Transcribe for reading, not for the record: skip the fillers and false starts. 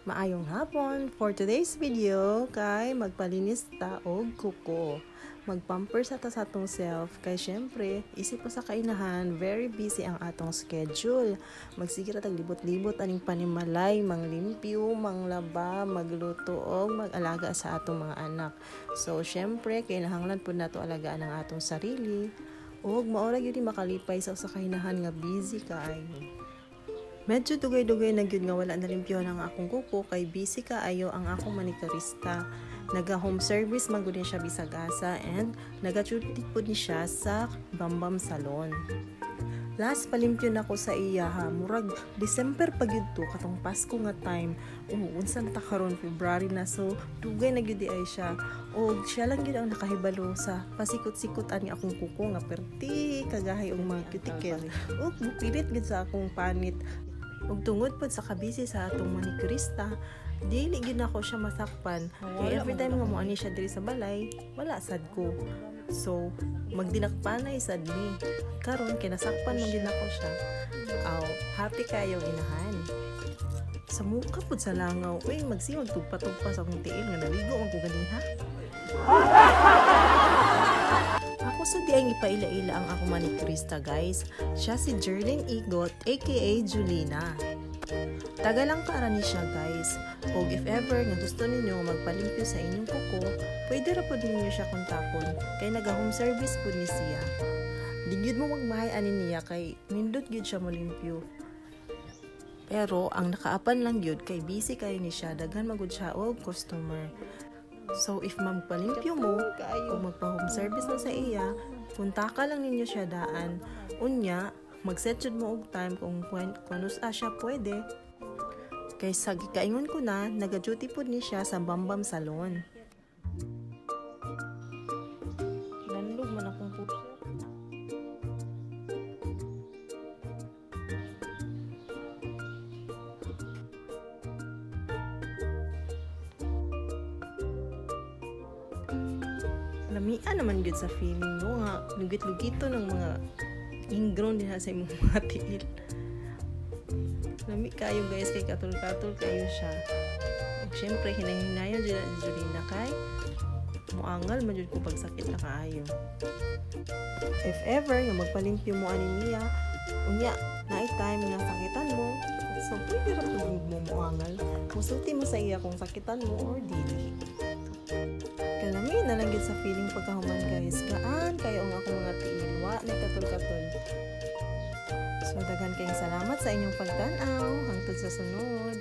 Maayong hapon. For today's video, kay magpalinis ta og kuko. Magpamper sa ta sa atong self. Kay syempre, isip ko sa kainahan, very busy ang atong schedule. Magsigira tag libot-libot aning panimalay, manglimpyo, manglaba, magluto og mag-alaga sa atong mga anak. So syempre, kinahanglan pud nato alagaan ang atong sarili. Og maura gyud makalipay sa kainahan nga busy kaayo. Medyo dugay-dugay na gyud nga wala na limpyo ng akong kuko kay busy kaayo ang akong manikurista. Naga-home service man gud siya bisag asa and naga-duty pud ni siya sa Bambam Salon. Last palimpyo na ko sa iya ha, murag December pa gyud to katong Pasko nga time. Unsa na ta karon February na, so dugay na gyud ay siya. Og siya lang gyud ang nakahibalo sa pasikot-sikot ani akong kuko nga perti kagahay og mga cuticle. Og mupilit gyud sa akong panit. Ug tungod pod sa kabisi sa atong manikurista, dili gyud nako siya masakpan. Kaya every time nga mo ani siya diri sa balay, wala sad ko. So, magdinakpanay sad ni. Karon kinasakpan man gyud nako siya. Aw, happy kayo inahan. Sa mukha pod sa langaw, uy magsimag tugpa-tugpa sa akong tiil nga naligo man ko ganiha. Ako sa di ang ipaila-ila ang ako manikurista guys. Siya si Jerlyn Igot aka Julina. Taga lang kaarani siya guys. Og if ever nga gusto ninyo magpalimpyo sa inyong kuko, pwede ra pud ninyo siya kontakon kay naga-home service pud ni siya. Di gyud mo magmahay ani niya kay nindot gyud siya mo limpyo. Pero ang nakaapan lang gyud kay busy kayo ni siya, daghan magud siya og customer. So, if magpalimpyo mo, o magpa-home service na sa iya, puntaka lang ninyo siya daan. Unya, mag-set jud mo og time kung kanus siya pwede. Kay sa gikaingon ko na, naga-duty pod ni siya sa Bambam Salon. Kinanlog man akong puso. Lamian naman gud sa feeling mo nga lugit-lugito ng mga ingrown din sa imong mga tiil. Lami kayo guys kay katul-katul kayo siya. Ug syempre hinahinayon dyan si Julina kay muangal man jud ko pagsakit na kaayo. If ever nga magpalimpyo mo ani niya, unya naay time nga sakitan mo, so pwede ra pud mo muangal. Musulti mo sa iya kung sakitan mo or dili. Kalami na lang sa feeling pagkahuman guys. Gaan kayo ang akong mga tiilwa na katul-katul. So daghan kayong salamat sa inyong pagtanaw. Hangtod sa sunod.